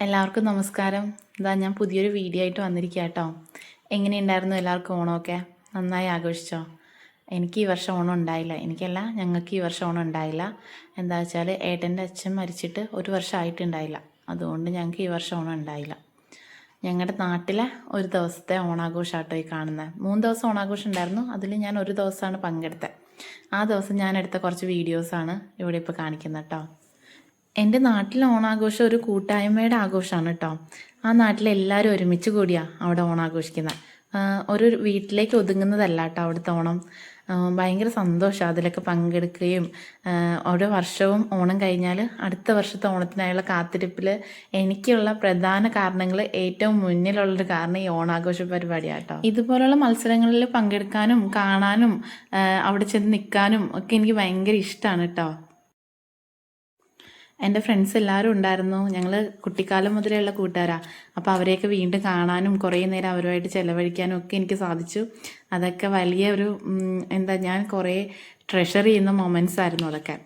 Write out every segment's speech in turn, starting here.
എല്ലാവർക്കും നമസ്കാരം. ഇതാ ഞാൻ പുതിയൊരു വീഡിയോ ആയിട്ട് വന്നിരിക്കുക കേട്ടോ. എങ്ങനെയുണ്ടായിരുന്നു എല്ലാവർക്കും ഓണമൊക്കെ? നന്നായി ആഘോഷിച്ചോ? എനിക്ക് ഈ വർഷം ഓണം ഉണ്ടായില്ല. എനിക്കല്ല, ഞങ്ങൾക്ക് ഈ വർഷം ഓണം ഉണ്ടായില്ല. എന്താ വെച്ചാൽ ഏട്ടൻ്റെ അച്ഛൻ മരിച്ചിട്ട് ഒരു വർഷമായിട്ടുണ്ടായില്ല. അതുകൊണ്ട് ഞങ്ങൾക്ക് ഈ വർഷം ഓണം ഉണ്ടായില്ല. ഞങ്ങളുടെ നാട്ടിലെ ഒരു ദിവസത്തെ ഓണാഘോഷമാട്ടോ ഈ കാണുന്നത്. 3 ദിവസം ഓണാഘോഷം ഉണ്ടായിരുന്നു. അതിൽ ഞാൻ ഒരു ദിവസമാണ് പങ്കെടുത്തത്. ആ ദിവസം ഞാൻ എടുത്ത കുറച്ച് വീഡിയോസാണ് ഇവിടെ ഇപ്പോൾ കാണിക്കുന്നത് കേട്ടോ. എൻ്റെ നാട്ടിലെ ഓണാഘോഷം ഒരു കൂട്ടായ്മയുടെ ആഘോഷമാണ് കേട്ടോ. ആ നാട്ടിലെ എല്ലാവരും ഒരുമിച്ച് കൂടിയാണ് അവിടെ ഓണാഘോഷിക്കുന്നത്. ഒരു വീട്ടിലേക്ക് ഒതുങ്ങുന്നതല്ല കേട്ടോ അവിടുത്തെ ഓണം. ഭയങ്കര സന്തോഷമാണ് അതിലൊക്കെ പങ്കെടുക്കുകയും ഓരോ വർഷവും ഓണം കഴിഞ്ഞാൽ അടുത്ത വർഷത്തെ ഓണത്തിനായുള്ള കാത്തിരിപ്പിൽ എനിക്കുള്ള പ്രധാന കാരണങ്ങൾ ഏറ്റവും മുന്നിലുള്ളൊരു കാരണം ഈ ഓണാഘോഷ പരിപാടിയാണ് കേട്ടോ. ഇതുപോലുള്ള മത്സരങ്ങളിൽ പങ്കെടുക്കാനും കാണാനും അവിടെ ചെന്ന് നിൽക്കാനും ഒക്കെ എനിക്ക് ഭയങ്കര ഇഷ്ടമാണ് കേട്ടോ. എൻ്റെ ഫ്രണ്ട്സ് എല്ലാവരും ഉണ്ടായിരുന്നു. ഞങ്ങൾ കുട്ടിക്കാലം മുതലുള്ള കൂട്ടുകാരാണ്. അപ്പോൾ അവരെയൊക്കെ വീണ്ടും കാണാനും കുറേ നേരം അവരുമായിട്ട് ചിലവഴിക്കാനും ഒക്കെ എനിക്ക് സാധിച്ചു. അതൊക്കെ വലിയ ഒരു ഞാൻ കുറേ ട്രഷർ ചെയ്യുന്ന മൊമെൻറ്റ്സ് ആയിരുന്നു അതൊക്കെ.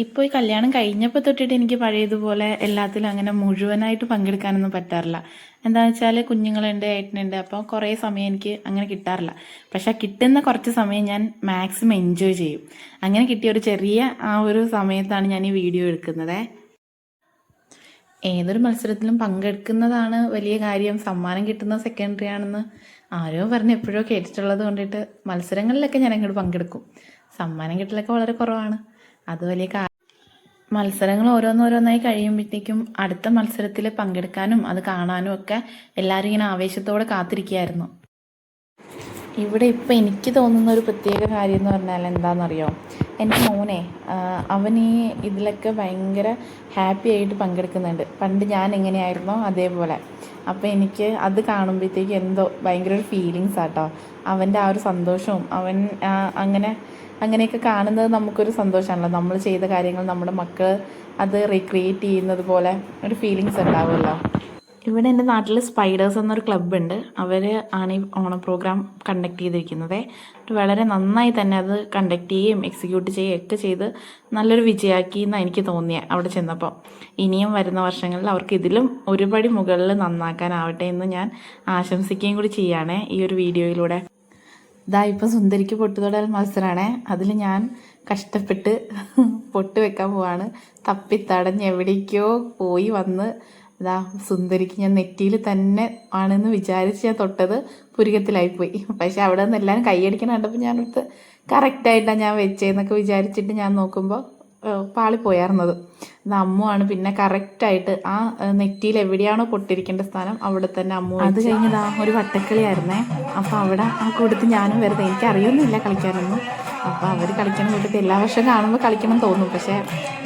ഇപ്പോൾ ഈ കല്യാണം കഴിഞ്ഞപ്പോൾ തൊട്ടിട്ട് എനിക്ക് പഴയതുപോലെ എല്ലാത്തിലും അങ്ങനെ മുഴുവനായിട്ട് പങ്കെടുക്കാനൊന്നും പറ്റാറില്ല. എന്താണെന്ന് വെച്ചാൽ കുഞ്ഞുങ്ങളുണ്ട്, ഏട്ടനുണ്ട്, അപ്പോൾ കുറേ സമയം എനിക്ക് അങ്ങനെ കിട്ടാറില്ല. പക്ഷെ കിട്ടുന്ന കുറച്ച് സമയം ഞാൻ മാക്സിമം എൻജോയ് ചെയ്യും. അങ്ങനെ കിട്ടിയ ഒരു ചെറിയ ആ ഒരു സമയത്താണ് ഞാൻ ഈ വീഡിയോ എടുക്കുന്നത്. ഏതൊരു മത്സരത്തിലും പങ്കെടുക്കുന്നതാണ് വലിയ കാര്യം, സമ്മാനം കിട്ടുന്നത് സെക്കൻഡറി ആണെന്ന് ആരോ പറഞ്ഞ് എപ്പോഴോ കേട്ടിട്ടുള്ളത് കൊണ്ടിട്ട് മത്സരങ്ങളിലൊക്കെ ഞാൻ അങ്ങോട്ട് പങ്കെടുക്കും. സമ്മാനം കിട്ടലൊക്കെ വളരെ കുറവാണ്. അത് വലിയ മത്സരങ്ങൾ ഓരോന്നോരോന്നായി കഴിയുമ്പോഴത്തേക്കും അടുത്ത മത്സരത്തിൽ പങ്കെടുക്കാനും അത് കാണാനും ഒക്കെ എല്ലാവരും ഇങ്ങനെ ആവേശത്തോടെ കാത്തിരിക്കുകയായിരുന്നു. ഇവിടെ ഇപ്പം എനിക്ക് തോന്നുന്ന ഒരു പ്രത്യേക കാര്യം എന്ന് പറഞ്ഞാൽ എന്താണെന്നറിയോ? എൻ്റെ മോനെ അവൻ ഈ ഇതിലൊക്കെ ഭയങ്കര ഹാപ്പി ആയിട്ട് പങ്കെടുക്കുന്നുണ്ട്. പണ്ട് ഞാൻ എങ്ങനെയായിരുന്നോ അതേപോലെ. അപ്പോൾ എനിക്ക് അത് കാണുമ്പോഴത്തേക്ക് എന്തോ ഭയങ്കര ഒരു ഫീലിങ്സ് ആട്ടോ. അവൻ്റെ ആ ഒരു സന്തോഷവും അവൻ അങ്ങനെയൊക്കെ കാണുന്നത് നമുക്കൊരു സന്തോഷമാണല്ലോ. നമ്മൾ ചെയ്ത കാര്യങ്ങൾ നമ്മുടെ മക്കൾ അത് റീക്രിയേറ്റ് ചെയ്യുന്നത് പോലെ ഒരു ഫീലിങ്സ് ഉണ്ടാവുമല്ലോ. ഇവിടെ എൻ്റെ നാട്ടിൽ സ്പൈഡേഴ്സ് എന്നൊരു ക്ലബ്ബുണ്ട്. അവർ ആണ് ഈ ഓണം പ്രോഗ്രാം കണ്ടക്ട് ചെയ്തിരിക്കുന്നത്. വളരെ നന്നായി തന്നെ അത് കണ്ടക്ട് ചെയ്യുകയും എക്സിക്യൂട്ട് ചെയ്യുകയും ഒക്കെ ചെയ്ത് നല്ലൊരു വിജയമാക്കി എന്നാണ് എനിക്ക് തോന്നിയത് അവിടെ ചെന്നപ്പോൾ. ഇനിയും വരുന്ന വർഷങ്ങളിൽ അവർക്ക് ഇതിലും ഒരുപടി മുകളിൽ നന്നാക്കാനാവട്ടെ എന്ന് ഞാൻ ആശംസിക്കുകയും കൂടി ചെയ്യുകയാണ് ഈ ഒരു വീഡിയോയിലൂടെ. ഇതാ ഇപ്പം സുന്ദരിക്ക് പൊട്ടുതൊടൽ മത്സരമാണേ. അതിൽ ഞാൻ കഷ്ടപ്പെട്ട് പൊട്ട് വെക്കാൻ പോവാണ്. തപ്പിത്തടഞ്ഞ് എവിടേക്കോ പോയി വന്ന് ഇതാ സുന്ദരിക്ക് ഞാൻ നെറ്റിയിൽ തന്നെ ആണെന്ന് വിചാരിച്ച് ഞാൻ തൊട്ടത് പുരികത്തിലായിപ്പോയി. പക്ഷെ അവിടെ നിന്ന് എല്ലാവരും കൈയടിക്കണം കണ്ടപ്പോൾ ഞാനടുത്ത് കറക്റ്റായിട്ടാണ് ഞാൻ വെച്ചതെന്നൊക്കെ വിചാരിച്ചിട്ട് ഞാൻ നോക്കുമ്പോൾ പാളിപ്പോയായിരുന്നത്. അത് അമ്മുവാണ് പിന്നെ കറക്റ്റായിട്ട് ആ നെറ്റിയിൽ എവിടെയാണോ പൊട്ടിരിക്കേണ്ട സ്ഥാനം അവിടെ തന്നെ അമ്മു. അത് കഴിഞ്ഞതാ ഒരു വട്ടക്കളിയായിരുന്നേ. അപ്പോൾ അവിടെ ആ കൂട്ടത്തിൽ ഞാനും വെറുതെ, എനിക്കറിയൊന്നുമില്ല കളിക്കാനൊന്നും. അപ്പോൾ അവർ കളിക്കണം കൂട്ടത്തിൽ എല്ലാ വർഷവും കാണുമ്പോൾ കളിക്കണം തോന്നും. പക്ഷേ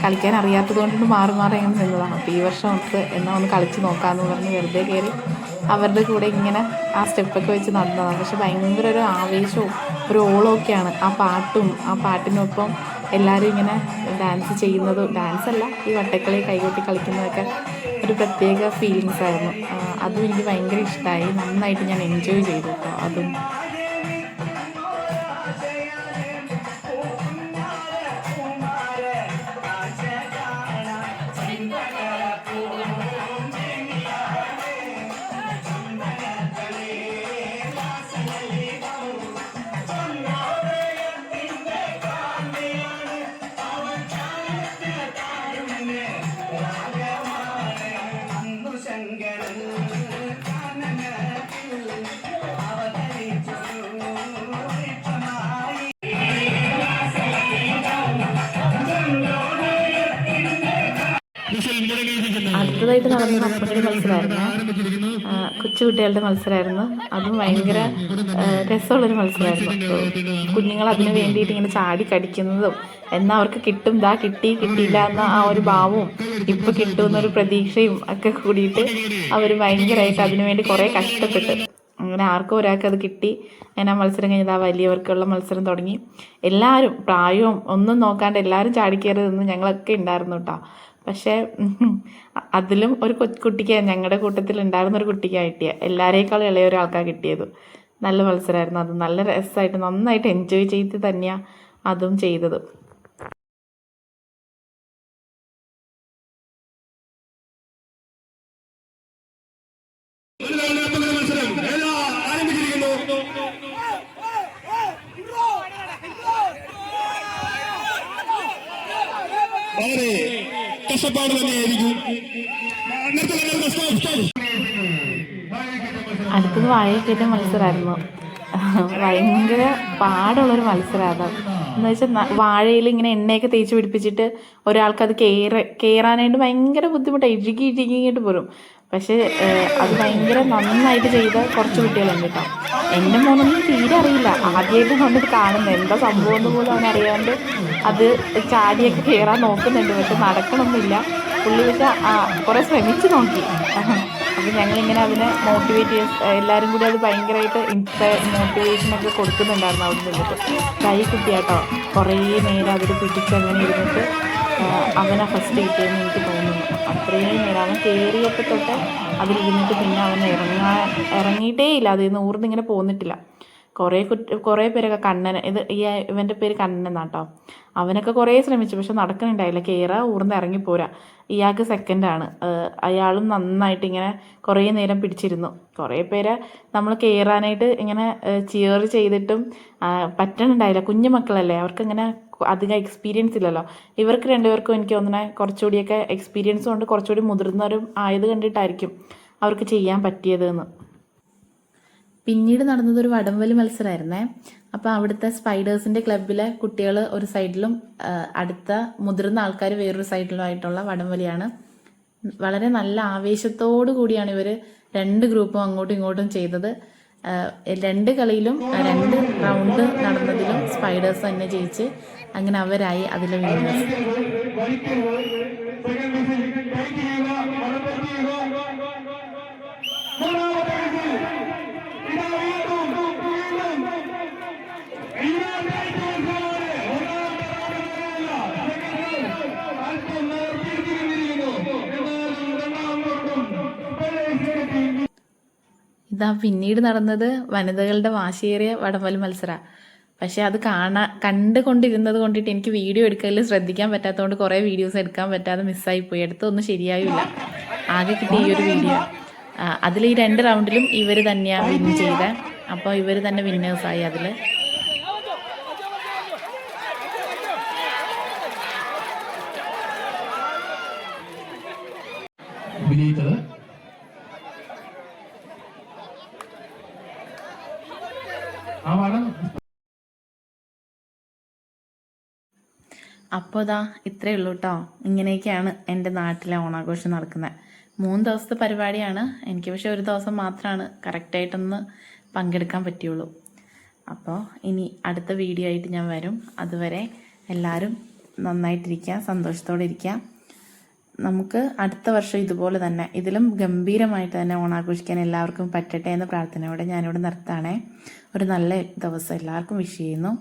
കളിക്കാൻ അറിയാത്തത് കൊണ്ടിട്ട് മാറി അങ്ങനെ നിന്നതാണ്. അപ്പോൾ ഈ വർഷം നമുക്ക് എന്നാൽ ഒന്ന് കളിച്ച് നോക്കാമെന്ന് പറഞ്ഞ് വെറുതെ കയറി അവരുടെ കൂടെ ഇങ്ങനെ ആ സ്റ്റെപ്പൊക്കെ വെച്ച് നടന്നതാണ്. പക്ഷെ ഭയങ്കര ഒരു ആവേശവും ഒരു ഓളമൊക്കെയാണ്. ആ പാട്ടിനൊപ്പം എല്ലാവരും ഇങ്ങനെ ഡാൻസ് ചെയ്യുന്നതും, ഡാൻസല്ല ഈ വട്ടക്കളി കൈകൊട്ടി കളിക്കുന്നതൊക്കെ ഒരു പ്രത്യേക ഫീലിങ്സ് ആയിരുന്നു. അതും എനിക്ക് ഭയങ്കര ഇഷ്ടമായി. നന്നായിട്ട് ഞാൻ എൻജോയ് ചെയ്തു കേട്ടോ അതും. അടുത്തതായിട്ട് നടന്ന അപ്പൻ്റെ മത്സരമായിരുന്നു. കൊച്ചുകുട്ടികളുടെ മത്സരമായിരുന്നു. അതും ഭയങ്കര രസമുള്ളൊരു മത്സരമായിരുന്നു. കുഞ്ഞുങ്ങൾ അതിന് വേണ്ടിയിട്ട് ഇങ്ങനെ ചാടി കടിക്കുന്നതും എന്നാൽ അവർക്ക് കിട്ടും, കിട്ടിയില്ല എന്ന ആ ഒരു ഭാവവും ഇപ്പം കിട്ടുമെന്നൊരു പ്രതീക്ഷയും ഒക്കെ കൂടിയിട്ട് അവർ ഭയങ്കരമായിട്ട് അതിനു വേണ്ടി കുറേ കഷ്ടപ്പെട്ട് അങ്ങനെ ആർക്കും ഒരാൾക്ക് അത് കിട്ടി. ഞാൻ ആ മത്സരം കഴിഞ്ഞത് വലിയവർക്കുള്ള മത്സരം തുടങ്ങി. എല്ലാവരും പ്രായവും ഒന്നും നോക്കാണ്ട് എല്ലാവരും ചാടിക്കയറി നിന്ന് ഞങ്ങളൊക്കെ ഉണ്ടായിരുന്നു കേട്ടോ. പക്ഷേ അതിലും ഒരു കുട്ടിക്ക്, ഞങ്ങളുടെ കൂട്ടത്തിൽ ഉണ്ടായിരുന്ന ഒരു കുട്ടിക്കാണ് കിട്ടിയത്. എല്ലാവരേക്കാളും ഇളയ ഒരാൾക്കാണ് കിട്ടിയത്. നല്ല മത്സരമായിരുന്നു. അത് നല്ല രസമായിട്ട് നന്നായിട്ട് എൻജോയ് ചെയ്ത് തന്നെയാണ് അതും ചെയ്തത്. കഷ്ടപ്പാട് തന്നെയായിരിക്കും. അടുത്തത് വാഴയൊക്കെ മത്സരമായിരുന്നു. ഭയങ്കര പാടുള്ളൊരു മത്സരമാണ്. എന്ന് വെച്ചാൽ വാഴയിൽ ഇങ്ങനെ എണ്ണയൊക്കെ തേച്ച് പിടിപ്പിച്ചിട്ട് ഒരാൾക്കത് കയറാനായിട്ട് ഭയങ്കര ബുദ്ധിമുട്ടാണ്. ഇഴുകിയിട്ട് പോരും. പക്ഷേ അത് ഭയങ്കര നന്നായിട്ട് ചെയ്ത കുറച്ച് കുട്ടികളുണ്ട് കേട്ടോ. എൻ്റെ മോനൊന്നും തീരെ അറിയില്ല. ആദ്യമായിട്ട് കൊണ്ടിട്ട് കാണുന്നത് എന്താ സംഭവം എന്ന് പോലും അവൻ അറിയാണ്ട് അത് ചാടിയൊക്കെ കയറാൻ നോക്കുന്നുണ്ട്. പക്ഷെ നടക്കണമൊന്നുമില്ല. പുള്ളി വെച്ചാൽ കുറേ ശ്രമിച്ച് നോക്കി. അപ്പോൾ ഞങ്ങളിങ്ങനെ അതിനെ മോട്ടിവേറ്റ് എല്ലാവരും കൂടി അത് ഭയങ്കരമായിട്ട് മോട്ടിവേഷനൊക്കെ കൊടുക്കുന്നുണ്ടായിരുന്നു. അവിടെ നിന്നിട്ട് കൈ കുട്ടിയാട്ടോ കുറേ നേരം അതിൽ പിടിച്ചങ്ങനെ ഇരുന്നിട്ട് അവനെ ഫസ്റ്റ് കിട്ടിയെന്ന് എനിക്ക് തോന്നുന്നു. അത്രയും നേരം അവൻ കയറിയപ്പോൾ തൊട്ട് അതിലിരുന്നിട്ട് പിന്നെ അവൻ ഇറങ്ങിയിട്ടേ ഇല്ല. അതിൽ നിന്ന് ഊർന്നിങ്ങനെ പോന്നിട്ടില്ല. കുറേ പേരൊക്കെ കണ്ണൻ ഇവൻ്റെ പേര് കണ്ണൻ എന്നാട്ടോ. അവനൊക്കെ കുറേ ശ്രമിച്ചു. പക്ഷെ നടക്കുന്നുണ്ടായില്ല. ഊർന്ന് ഇറങ്ങിപ്പോരാ. ഇയാൾക്ക് സെക്കൻഡാണ്. അയാളും നന്നായിട്ട് ഇങ്ങനെ കുറേ നേരം പിടിച്ചിരുന്നു. കുറേ പേരെ നമ്മൾ കയറാനായിട്ട് ഇങ്ങനെ ചിയർ ചെയ്തിട്ടും പറ്റണുണ്ടായില്ല. കുഞ്ഞു മക്കളല്ലേ, അവർക്കിങ്ങനെ അധികം എക്സ്പീരിയൻസ് ഇല്ലല്ലോ. ഇവർക്ക് രണ്ടുപേർക്കും എനിക്ക് തോന്നുന്നത് കുറച്ചുകൂടിയൊക്കെ എക്സ്പീരിയൻസ് കൊണ്ട് കുറച്ചുകൂടി മുതിർന്നവരും ആയത് കണ്ടിട്ടായിരിക്കും അവർക്ക് ചെയ്യാൻ പറ്റിയതെന്ന്. പിന്നീട് നടന്നതൊരു വടംവലി മത്സരമായിരുന്നേ. അപ്പോൾ അവിടുത്തെ സ്പൈഡേഴ്സിൻ്റെ ക്ലബ്ബിലെ കുട്ടികൾ ഒരു സൈഡിലും അടുത്ത മുതിർന്ന ആൾക്കാർ വേറൊരു സൈഡിലുമായിട്ടുള്ള വടംവലിയാണ്. വളരെ നല്ല ആവേശത്തോടു കൂടിയാണ് ഇവർ രണ്ട് ഗ്രൂപ്പും അങ്ങോട്ടും ഇങ്ങോട്ടും ചെയ്തത്. രണ്ട് കളിയിലും 2 റൗണ്ട് നടന്നതിലും സ്പൈഡേഴ്സ് തന്നെ ജയിച്ച് അങ്ങനെ അവരായി അതിലെ വിന്നേഴ്സ്. ഇതാ പിന്നീട് നടന്നത് വനിതകളുടെ വാശിയേറിയ വടംവലി മത്സരമാണ്. പക്ഷേ അത് കണ്ടുകൊണ്ടിരുന്നത് കൊണ്ടിട്ട് എനിക്ക് വീഡിയോ എടുക്കലിൽ ശ്രദ്ധിക്കാൻ പറ്റാത്തതുകൊണ്ട് കുറേ വീഡിയോസ് എടുക്കാൻ പറ്റാതെ മിസ്സായിപ്പോയി. എടുത്തൊന്നും ശരിയായില്ല. ആകെ കിട്ടിയ ഈ ഒരു വീഡിയോ. അതിൽ ഈ 2 റൗണ്ടിലും ഇവർ തന്നെയാണ് വിൻ ചെയ്തത്. അപ്പോൾ ഇവർ തന്നെ വിന്നേഴ്സായി അതിൽ. അപ്പോൾ ഇതാ ഇത്രയേ ഉള്ളൂ കേട്ടോ. ഇങ്ങനെയൊക്കെയാണ് എൻ്റെ നാട്ടിലെ ഓണാഘോഷം നടക്കുന്നത്. 3 ദിവസത്തെ പരിപാടിയാണ്. എനിക്ക് പക്ഷേ ഒരു ദിവസം മാത്രമാണ് കറക്റ്റായിട്ടൊന്ന് പങ്കെടുക്കാൻ പറ്റുള്ളൂ. അപ്പോൾ ഇനി അടുത്ത വീഡിയോ ആയിട്ട് ഞാൻ വരും. അതുവരെ എല്ലാവരും നന്നായിട്ടിരിക്കുക, സന്തോഷത്തോടെ ഇരിക്കുക. നമുക്ക് അടുത്ത വർഷം ഇതുപോലെ തന്നെ ഇതിലും ഗംഭീരമായിട്ട് തന്നെ ഓണാഘോഷിക്കാൻ എല്ലാവർക്കും പറ്റട്ടെ എന്ന പ്രാർത്ഥനയോടെ ഞാനിവിടെ നിർത്താണേ. ഒരു നല്ല ദിവസം എല്ലാവർക്കും വിഷ് ചെയ്യുന്നു.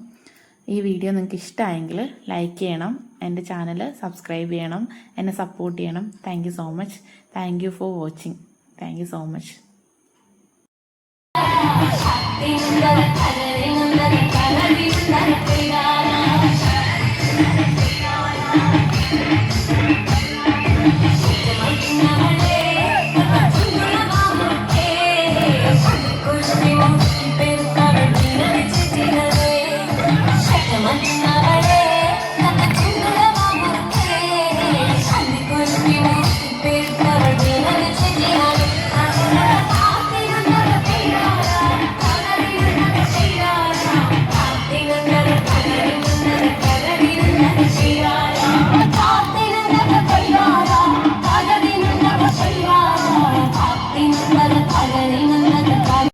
ഈ വീഡിയോ നിങ്ങൾക്ക് ഇഷ്ടമായെങ്കിൽ ലൈക്ക് ചെയ്യണം, എൻ്റെ ചാനൽ സബ്സ്ക്രൈബ് ചെയ്യണം, എന്നെ സപ്പോർട്ട് ചെയ്യണം. Thank you so much. Thank you for watching. Thank you so much.